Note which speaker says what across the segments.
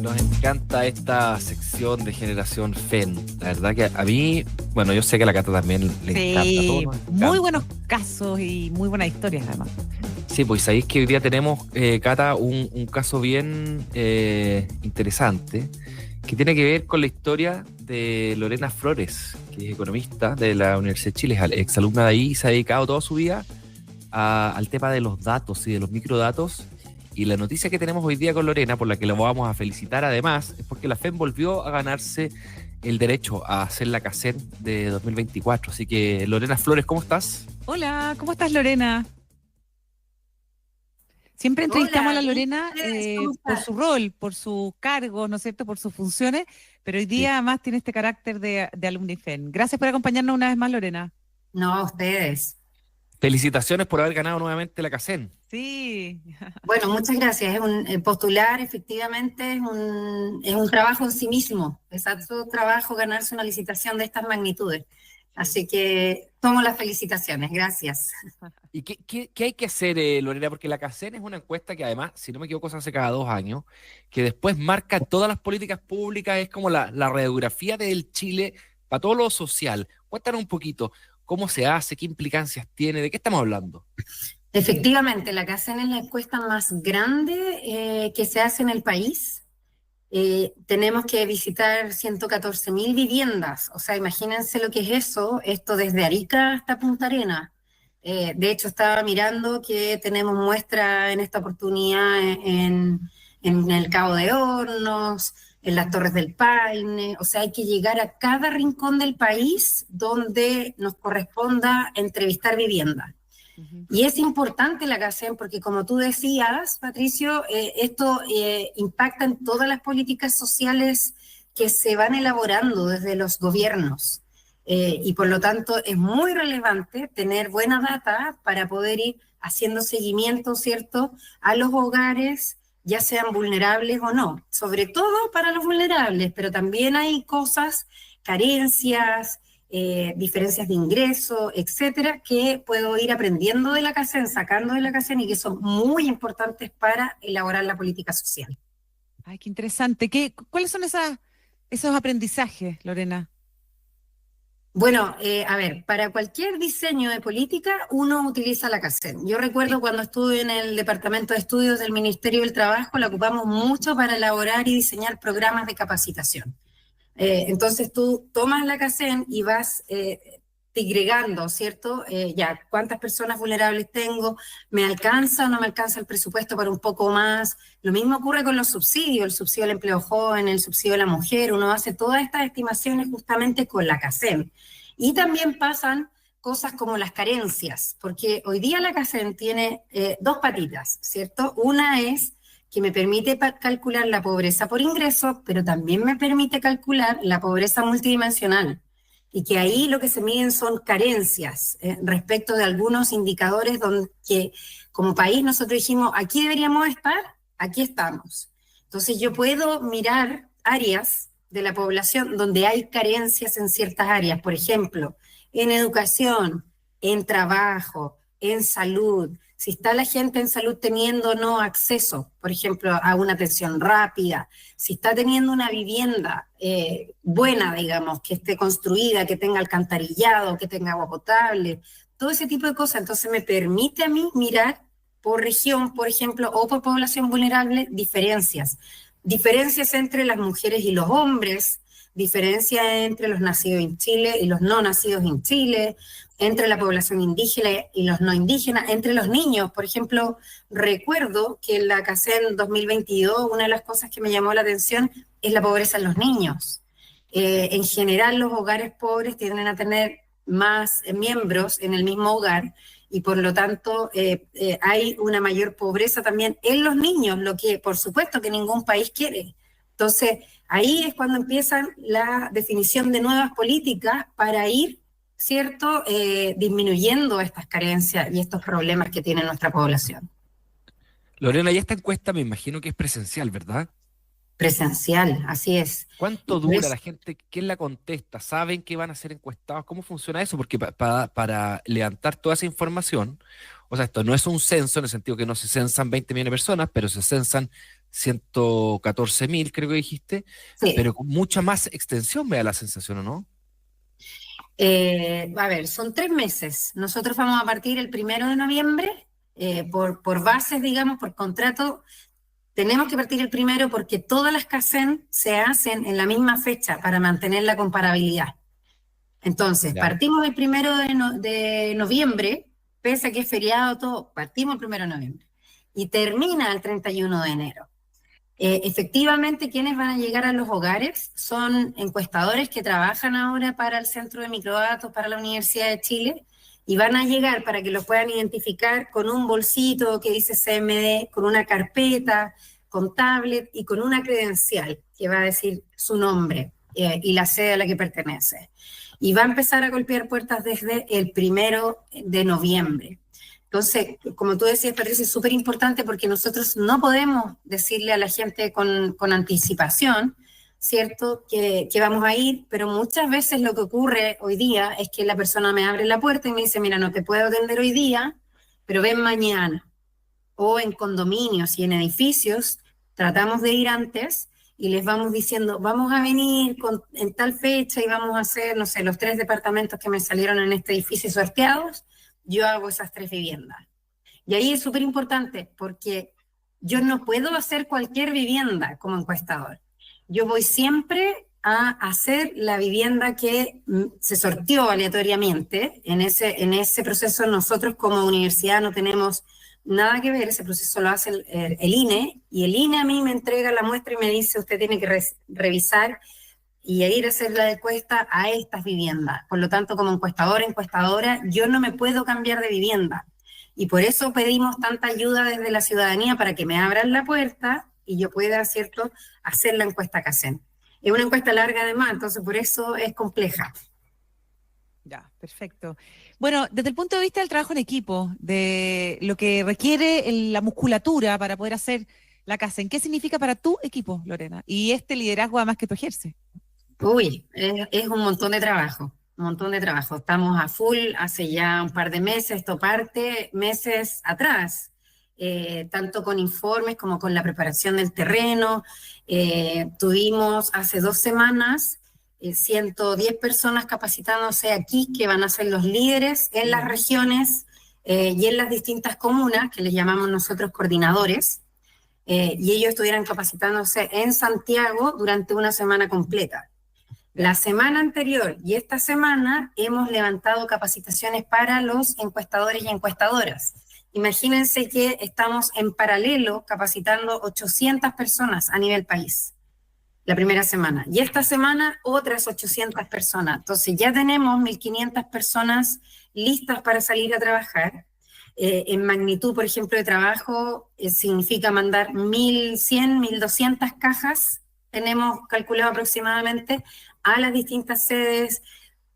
Speaker 1: Nos encanta esta sección de Generación FEN. La verdad que a mí, bueno, yo sé que a la Cata también le encanta, a todos
Speaker 2: Sí,
Speaker 1: nos
Speaker 2: muy
Speaker 1: encanta.
Speaker 2: buenos casos y muy buenas historias además.
Speaker 1: Sí, pues sabéis que hoy día tenemos, Cata, un caso bien interesante que tiene que ver con la historia de Lorena Flores, que es economista de la Universidad de Chile, es exalumna de ahí y se ha dedicado toda su vida al tema de los datos y de los microdatos. Y la noticia que tenemos hoy día con Lorena, por la que la vamos a felicitar además, es porque la FEM volvió a ganarse el derecho a hacer la CACEN de 2024. Así que, Lorena Flores, ¿cómo estás?
Speaker 2: Hola, ¿cómo estás, Lorena? Siempre entrevistamos a
Speaker 3: Hola,
Speaker 2: la
Speaker 3: bien,
Speaker 2: Lorena
Speaker 3: ustedes, ¿cómo
Speaker 2: por
Speaker 3: están?
Speaker 2: su rol, por sus cargos, ¿no es cierto?, por sus funciones, pero hoy
Speaker 1: Sí.
Speaker 2: día además tiene este carácter de Alumni FEN. Gracias por acompañarnos una vez más, Lorena.
Speaker 3: No, ustedes.
Speaker 1: Felicitaciones por haber ganado nuevamente la CACEN.
Speaker 2: Sí,
Speaker 3: Bueno, muchas gracias. Postular efectivamente es un trabajo en sí mismo. Es harto trabajo ganarse una licitación de estas magnitudes.
Speaker 2: sí.
Speaker 3: Así que tomo las felicitaciones. Gracias.
Speaker 1: ¿Y qué hay que hacer, Lorena? Porque la CACEN es una encuesta que además, si no me equivoco, se hace cada 2 años, que después marca todas las políticas públicas, es como la radiografía del Chile para todo lo social. Cuéntanos un poquito cómo se hace, qué implicancias tiene, de qué estamos hablando.
Speaker 3: Efectivamente, la CACEN es la encuesta más grande que se hace en el país. Tenemos que visitar 114.000 viviendas, o sea, imagínense lo que es eso, esto desde Arica hasta Punta Arenas. De hecho, estaba mirando que tenemos muestra en esta oportunidad en el Cabo de Hornos, en las Torres del Paine, o sea, hay que llegar a cada rincón del país donde nos corresponda entrevistar viviendas.
Speaker 2: Ujú.
Speaker 3: Y es importante la CACEN porque, como tú decías, Patricio, esto impacta en todas las políticas sociales que se van elaborando desde los gobiernos. Y por lo tanto es muy relevante tener buena data para poder ir haciendo seguimiento, ¿cierto?, a los hogares, ya sean vulnerables o no. Sobre todo para los vulnerables, pero también hay cosas, carencias, diferencias de ingreso, etcétera, que puedo ir aprendiendo de la CACEN, sacando de la CACEN y que son muy importantes para elaborar la política social.
Speaker 2: Ay, qué interesante. ¿Cuáles son esos aprendizajes, Lorena?
Speaker 3: Bueno, a ver, para cualquier diseño de política uno utiliza la CACEN. Yo
Speaker 1: Sí.
Speaker 3: recuerdo cuando estuve en el Departamento de Estudios del Ministerio del Trabajo, la ocupamos mucho para elaborar y diseñar programas de capacitación. Entonces tú tomas la CACEN y vas digregando, ¿cierto? Ya, ¿cuántas personas vulnerables tengo? ¿Me alcanza o no me alcanza el presupuesto para un poco más? Lo mismo ocurre con los subsidios, el subsidio al empleo joven, el subsidio a la mujer. Uno hace todas estas estimaciones justamente con la CACEN. Y también pasan cosas como las carencias, porque hoy día la CACEN tiene dos patitas, ¿cierto? Una es que me permite calcular la pobreza por ingreso, pero también me permite calcular la pobreza multidimensional. Y que ahí lo que se miden son carencias respecto de algunos indicadores donde que como país nosotros dijimos, aquí deberíamos estar, aquí estamos. Entonces yo puedo mirar áreas de la población donde hay carencias en ciertas áreas, por ejemplo, en educación, en trabajo, en salud, si está la gente en salud teniendo o no acceso, por ejemplo, a una atención rápida, si está teniendo una vivienda buena, digamos, que esté construida, que tenga alcantarillado, que tenga agua potable, todo ese tipo de cosas. Entonces me permite a mí mirar por región, por ejemplo, o por población vulnerable, diferencias. Diferencias entre las mujeres y los hombres, diferencias entre los nacidos en Chile y los no nacidos en Chile, entre la población indígena y los no indígenas, entre los niños. Por ejemplo, recuerdo que en la CACEN 2022 una de las cosas que me llamó la atención es la pobreza en los niños. En general, los hogares pobres tienden a tener más miembros en el mismo hogar y por lo tanto hay una mayor pobreza también en los niños, lo que por supuesto que ningún país quiere. Entonces, ahí es cuando empiezan la definición de nuevas políticas para ir, ¿cierto?, disminuyendo estas carencias y estos problemas que tiene nuestra población.
Speaker 1: Lorena, y esta encuesta me imagino que es presencial, ¿verdad?
Speaker 3: Presencial, así es. Y
Speaker 1: ¿Cuánto
Speaker 3: por
Speaker 1: dura
Speaker 3: eso,
Speaker 1: la gente? ¿Quién la contesta? ¿Saben que van a ser encuestados? ¿Cómo funciona eso? Porque para levantar toda esa información, O sea, esto no es un censo en el sentido que no se censan 20 millones de personas, pero se censan 114.000, creo que dijiste,
Speaker 3: Sí.
Speaker 1: pero con mucha más extensión, me da la sensación, ¿o no?
Speaker 3: A ver, son 3 meses. Nosotros vamos a partir el 1 de noviembre, por bases, digamos, por contrato. Tenemos que partir el primero porque todas las CACEN se hacen en la misma fecha para mantener la comparabilidad. Entonces,
Speaker 1: Ya.
Speaker 3: partimos el 1 de noviembre, pese a que es feriado todo, partimos el 1 de noviembre y termina el 31 de enero. Efectivamente, quienes van a llegar a los hogares son encuestadores que trabajan ahora para el Centro de Microdatos, para la Universidad de Chile, y van a llegar para que los puedan identificar con un bolsito que dice CMD, con una carpeta, con tablet y con una credencial que va a decir su nombre y la sede a la que pertenece. Y va a empezar a golpear puertas desde el 1 de noviembre. Entonces, como tú decías, Patricia, es súper importante porque nosotros no podemos decirle a la gente con anticipación, ¿cierto?, que vamos a ir, pero muchas veces lo que ocurre hoy día es que la persona me abre la puerta y me dice, mira, no te puedo atender hoy día, pero ven mañana. O en condominios y en edificios, tratamos de ir antes y les vamos diciendo, vamos a venir en tal fecha y vamos a hacer, no sé, los 3 departamentos que me salieron en este edificio sorteados, yo hago esas 3 viviendas. Y ahí es súper importante porque yo no puedo hacer cualquier vivienda como encuestador. Yo voy siempre a hacer la vivienda que se sorteó aleatoriamente. En ese proceso nosotros como universidad no tenemos nada que ver, ese proceso lo hace el INE, y el INE a mí me entrega la muestra y me dice, usted tiene que revisar y ir a hacer la encuesta a estas viviendas. Por lo tanto, como encuestadora, encuestadora, yo no me puedo cambiar de vivienda. Y por eso pedimos tanta ayuda desde la ciudadanía para que me abran la puerta y yo pueda, ¿cierto?, hacer la encuesta CACEN. Es una encuesta larga además, entonces por eso es compleja.
Speaker 2: Ya, perfecto. Bueno, desde el punto de vista del trabajo en equipo, de lo que requiere la musculatura para poder hacer la CACEN, ¿qué significa para tu equipo, Lorena? Y este liderazgo además que tú ejerces.
Speaker 3: Uy, es un montón de trabajo, un montón de trabajo. Estamos a full hace ya un par de meses, esto parte meses atrás, tanto con informes como con la preparación del terreno. Tuvimos hace 2 semanas 110 personas capacitándose aquí, que van a ser los líderes en las regiones y en las distintas comunas, que les llamamos nosotros coordinadores, y ellos estuvieran capacitándose en Santiago durante una semana completa. La semana anterior y esta semana hemos levantado capacitaciones para los encuestadores y encuestadoras. Imagínense que estamos en paralelo capacitando 800 personas a nivel país la primera semana. Y esta semana otras 800 personas. Entonces ya tenemos 1.500 personas listas para salir a trabajar. En magnitud, por ejemplo, de trabajo, significa mandar 1.100, 1.200 cajas, tenemos calculado aproximadamente, a las distintas sedes,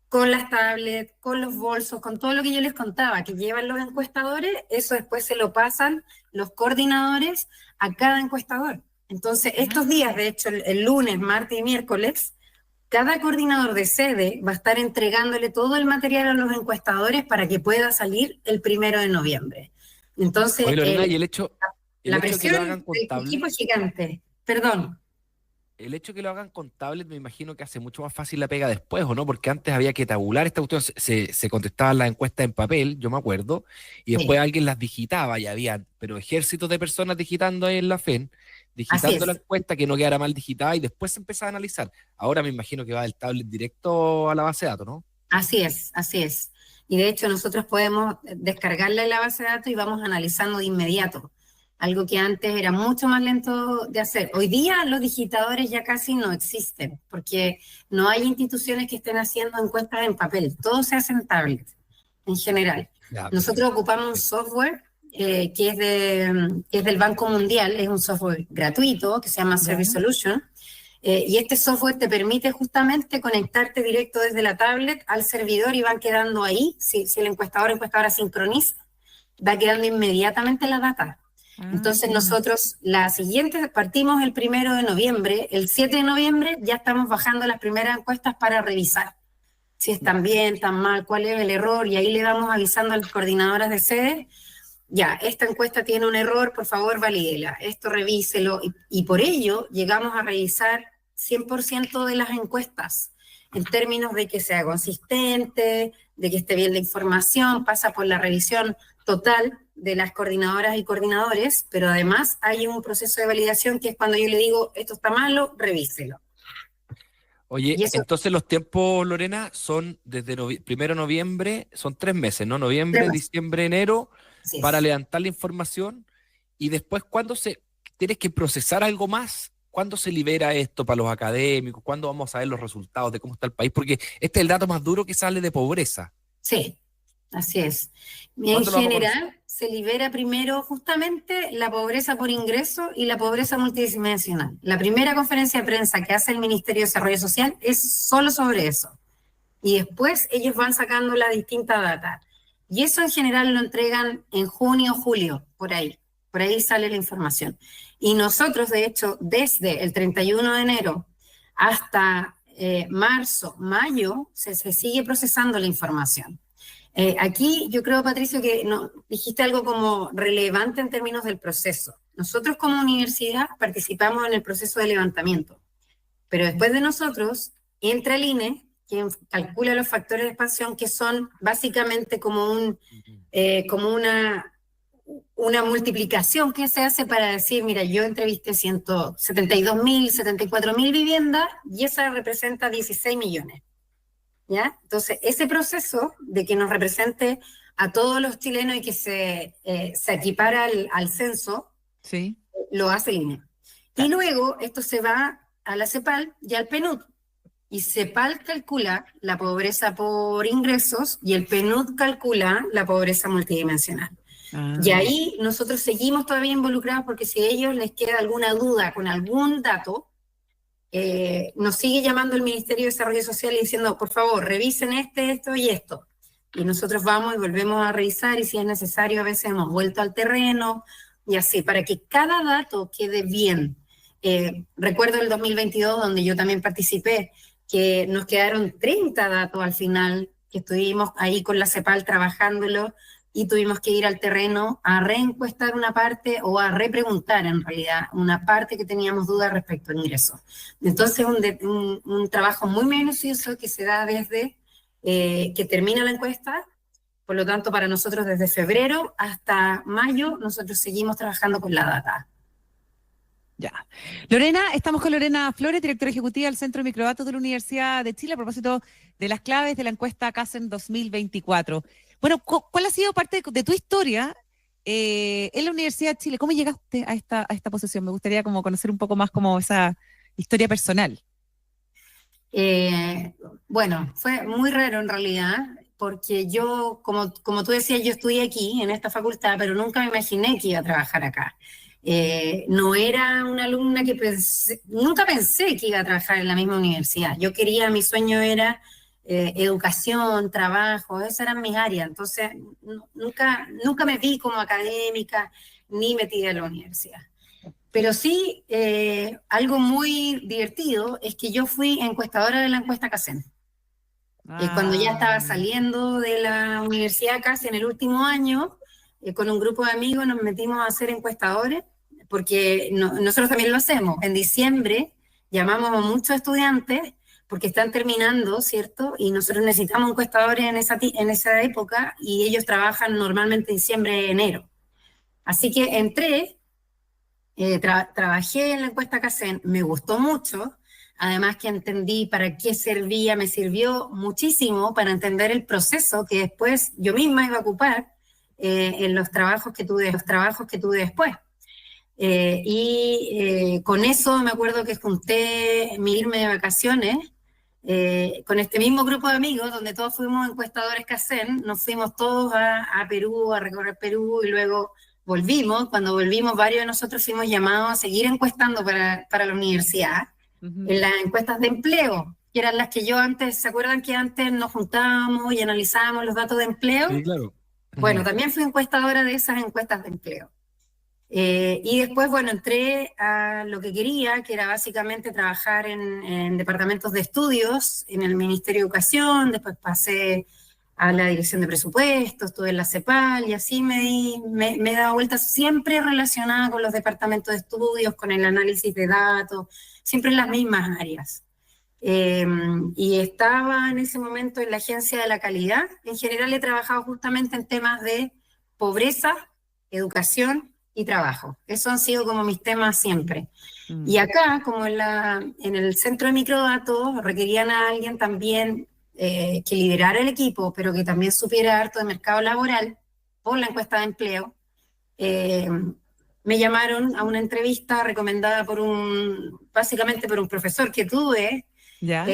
Speaker 3: con las tablets, con los bolsos, con todo lo que yo les contaba, que llevan los encuestadores, eso después se lo pasan los coordinadores a cada encuestador. Entonces, estos días, de hecho, el lunes, martes y miércoles, cada coordinador de sede va a estar entregándole todo el material a los encuestadores para que pueda salir el 1 de noviembre. Entonces,
Speaker 1: Oye, Lorena, y el
Speaker 3: la
Speaker 1: hecho que lo
Speaker 3: presión
Speaker 1: hagan con
Speaker 3: del equipo
Speaker 1: tablet,
Speaker 3: es gigante. Perdón.
Speaker 1: el hecho que lo hagan con tablet me imagino que hace mucho más fácil la pega después, ¿o no? Porque antes había que tabular esta cuestión, se contestaban las encuestas en papel, yo me acuerdo, y después
Speaker 3: Sí,
Speaker 1: alguien las digitaba y había, pero ejércitos de personas digitando ahí en la FEN,
Speaker 3: así
Speaker 1: digitando la
Speaker 3: es.
Speaker 1: encuesta que no quedara mal digitada y después se empezaba a analizar. Ahora me imagino que va el tablet directo a la base de datos, ¿no?
Speaker 3: Así es, así es. Y de hecho nosotros podemos descargarla en la base de datos y vamos analizando de inmediato. Algo que antes era mucho más lento de hacer. Hoy día los digitadores ya casi no existen, porque no hay instituciones que estén haciendo encuestas en papel. Todo se hace en tablet, en general.
Speaker 1: Ya,
Speaker 3: Nosotros
Speaker 1: perfecto.
Speaker 3: ocupamos un software que es del Banco Mundial, es un software gratuito que se llama
Speaker 2: Ya.
Speaker 3: Service Solution. Y este software te permite justamente conectarte directo desde la tablet al servidor y van quedando ahí, si el encuestador o encuestadora sincroniza, va quedando inmediatamente la data. Entonces nosotros la siguiente partimos el 1 de noviembre, el 7 de noviembre ya estamos bajando las primeras encuestas para revisar si están bien, están mal, cuál es el error, y ahí le vamos avisando a las coordinadoras de sede ya, esta encuesta tiene un error, por favor valídela, esto revíselo, y por ello llegamos a revisar 100% de las encuestas, en términos de que sea consistente, de que esté bien la información, pasa por la revisión total de las coordinadoras y coordinadores, pero además hay un proceso de validación que es cuando yo le digo, esto está malo, revíselo.
Speaker 1: Oye,
Speaker 3: Y eso,
Speaker 1: entonces los tiempos, Lorena, son desde 1 de noviembre, son 3 meses, ¿no? Noviembre, diciembre, enero,
Speaker 3: así
Speaker 1: para
Speaker 3: es.
Speaker 1: levantar la información y después, tienes que procesar algo más? ¿Cuándo se libera esto para los académicos? ¿Cuándo vamos a ver los resultados de cómo está el país? Porque este es el dato más duro que sale de pobreza.
Speaker 3: Sí, así es. En
Speaker 1: ¿Cuándo lo vamos a conocer?
Speaker 3: general, se libera primero justamente la pobreza por ingreso y la pobreza multidimensional. La primera conferencia de prensa que hace el Ministerio de Desarrollo Social es solo sobre eso. Y después ellos van sacando la distinta data. Y eso en general lo entregan en junio, julio, por ahí. Por ahí sale la información. Y nosotros, de hecho, desde el 31 de enero hasta marzo, mayo, se sigue procesando la información. Aquí yo creo, Patricio, que no, dijiste algo como relevante en términos del proceso. Nosotros como universidad participamos en el proceso de levantamiento, pero después de nosotros entra el INE, quien calcula los factores de expansión, que son básicamente como una multiplicación que se hace para decir, mira, yo entrevisté 172.000, 74.000 viviendas y esa representa 16 millones. ¿Ya? Entonces, ese proceso de que nos represente a todos los chilenos y que se equipara al censo,
Speaker 2: Sí.
Speaker 3: lo hace el INE. Y luego esto se va a la CEPAL y al PNUD. Y CEPAL calcula la pobreza por ingresos y el PNUD calcula la pobreza multidimensional. Y ahí nosotros seguimos todavía involucrados porque si a ellos les queda alguna duda con algún dato, nos sigue llamando el Ministerio de Desarrollo Social y diciendo, por favor, revisen esto y esto. Y nosotros vamos y volvemos a revisar y si es necesario a veces hemos vuelto al terreno y así, para que cada dato quede bien. Recuerdo el 2022 donde yo también participé, que nos quedaron 30 datos al final, que estuvimos ahí con la CEPAL trabajándolo y tuvimos que ir al terreno a reencuestar una parte o a repreguntar en realidad una parte que teníamos dudas respecto al ingreso. Entonces un trabajo muy minucioso que se da desde que termina la encuesta, por lo tanto para nosotros desde febrero hasta mayo nosotros seguimos trabajando con la data.
Speaker 2: Ya. Lorena, estamos con Lorena Flores, directora ejecutiva del Centro de Microdatos de la Universidad de Chile, a propósito de las claves de la encuesta CASEN 2024. Bueno, ¿cuál ha sido parte de tu historia en la Universidad de Chile? ¿Cómo llegaste a esta posición? Me gustaría como conocer un poco más como esa historia personal.
Speaker 3: Bueno, fue muy raro en realidad, porque yo, como tú decías, yo estudié aquí, en esta facultad, pero nunca me imaginé que iba a trabajar acá. No era una alumna que nunca pensé que iba a trabajar en la misma universidad. Mi sueño era educación, trabajo, esas eran mis áreas. Entonces, nunca me vi como académica ni metida en la universidad. Pero sí, algo muy divertido es que yo fui encuestadora de la encuesta CASEN. Cuando ya estaba saliendo de la universidad casi en el último año, con un grupo de amigos nos metimos a ser encuestadores, porque nosotros también lo hacemos. En diciembre llamamos a muchos estudiantes porque están terminando, ¿cierto? Y nosotros necesitamos encuestadores en esa época y ellos trabajan normalmente diciembre, enero. Así que entré, trabajé en la encuesta CASEN, me gustó mucho, además que entendí para qué servía, me sirvió muchísimo para entender el proceso que después yo misma iba a ocupar en los trabajos que tuve después. Con eso me acuerdo que junté mi irme de vacaciones con este mismo grupo de amigos, donde todos fuimos encuestadores CASEN, nos fuimos todos a Perú, a recorrer Perú, y luego volvimos. Cuando volvimos, varios de nosotros fuimos llamados a seguir encuestando para la universidad, en las encuestas de empleo, que eran las que yo antes, ¿se acuerdan que antes nos juntábamos y analizábamos los datos de empleo?
Speaker 1: Sí, claro.
Speaker 3: Bueno, también fui encuestadora de esas encuestas de empleo. Y después, bueno, entré a lo que quería, que era básicamente trabajar en departamentos de estudios, en el Ministerio de Educación, después pasé a la dirección de presupuestos, estuve en la CEPAL y así me he dado vueltas siempre relacionada con los departamentos de estudios, con el análisis de datos, siempre en las mismas áreas. Y estaba en ese momento en la Agencia de la Calidad. En general he trabajado justamente en temas de pobreza, educación y trabajo. Esos han sido como mis temas siempre. Y acá, como en el centro de microdatos, requerían a alguien también que liderara el equipo, pero que también supiera harto de mercado laboral por la encuesta de empleo. Me llamaron a una entrevista recomendada básicamente por un profesor que tuve.
Speaker 2: ¿Ya?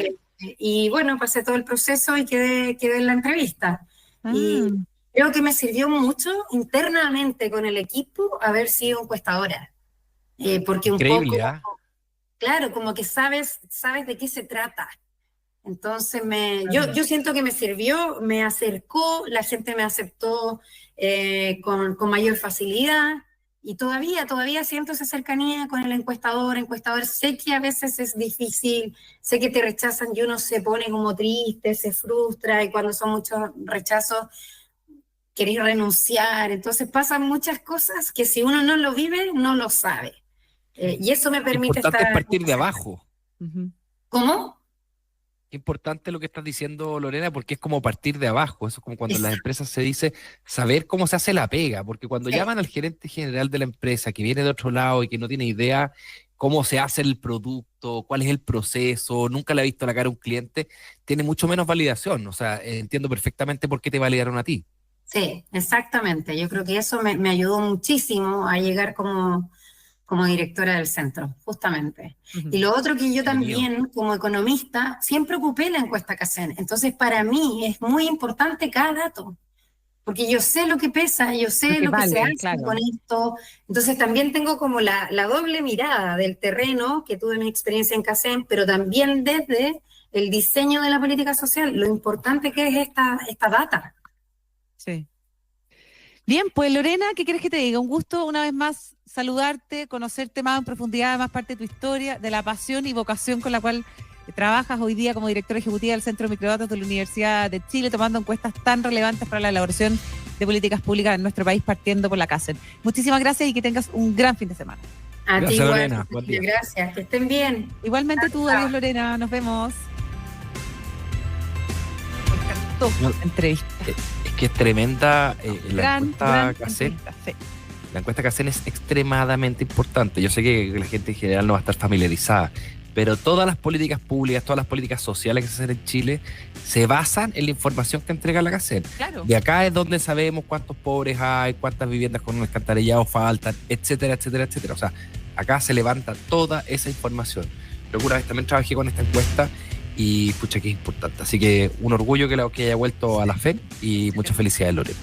Speaker 3: Y bueno, pasé todo el proceso y quedé en la entrevista. Y creo que me sirvió mucho internamente con el equipo haber sido encuestadora. Porque
Speaker 1: Increíble,
Speaker 3: un poco,
Speaker 1: ¿ah?
Speaker 3: claro, como que sabes de qué se trata. Entonces yo siento que me sirvió, me acercó, la gente me aceptó con mayor facilidad, y todavía siento esa cercanía con el encuestador. Sé que a veces es difícil, sé que te rechazan y uno se pone como triste, se frustra, y cuando son muchos rechazos querés renunciar. Entonces pasan muchas cosas que si uno no lo vive, no lo sabe. Y eso me permite
Speaker 1: Importante es
Speaker 3: estar...
Speaker 1: partir de abajo.
Speaker 3: ¿Cómo?
Speaker 1: Importante lo que estás diciendo, Lorena, porque es como partir de abajo. Eso es como cuando en las empresas se dice saber cómo se hace la pega, porque cuando
Speaker 3: Sí.
Speaker 1: llaman al gerente general de la empresa que viene de otro lado y que no tiene idea cómo se hace el producto, cuál es el proceso, nunca le ha visto la cara a un cliente, tiene mucho menos validación. O sea, entiendo perfectamente por qué te validaron a ti.
Speaker 3: Sí, exactamente. Yo creo que eso me ayudó muchísimo a llegar como directora del centro, justamente. Y lo otro que yo
Speaker 1: Entretenido.
Speaker 3: también, como economista, siempre ocupé la encuesta CACEN. Entonces, para mí es muy importante cada dato, porque yo sé lo que pesa, yo sé lo que se hace con esto. Entonces, también tengo como la doble mirada del terreno, que tuve mi experiencia en CACEN, pero también desde el diseño de la política social, lo importante que es esta data.
Speaker 2: Sí. Bien, pues Lorena, ¿qué quieres que te diga? Un gusto una vez más saludarte, conocerte más en profundidad, más parte de tu historia, de la pasión y vocación con la cual trabajas hoy día como directora ejecutiva del Centro de Microdatos de la Universidad de Chile, tomando encuestas tan relevantes para la elaboración de políticas públicas en nuestro país, partiendo por la CACEN. Muchísimas gracias y que tengas un gran fin de semana.
Speaker 3: A ti
Speaker 1: Gracias,
Speaker 3: igual,
Speaker 1: Lorena. Buen día.
Speaker 3: gracias, que estén bien.
Speaker 2: Igualmente tú, adiós Lorena, nos vemos. Me encantó la entrevista.
Speaker 1: Es que es tremenda la encuesta CACEN.
Speaker 2: entrevista, sí.
Speaker 1: La encuesta CACEN es extremadamente importante. Yo sé que la gente en general no va a estar familiarizada, pero todas las políticas públicas, todas las políticas sociales que se hacen en Chile se basan en la información que entrega la CACEN.
Speaker 2: Claro.
Speaker 1: De acá es donde sabemos cuántos pobres hay, cuántas viviendas con un alcantarillado faltan, etcétera, etcétera, etcétera. O sea, acá se levanta toda esa información. Yo alguna vez también trabajé con esta encuesta y pucha que es importante. Así que un orgullo que haya vuelto a la FEN y muchas felicidades, Lorena.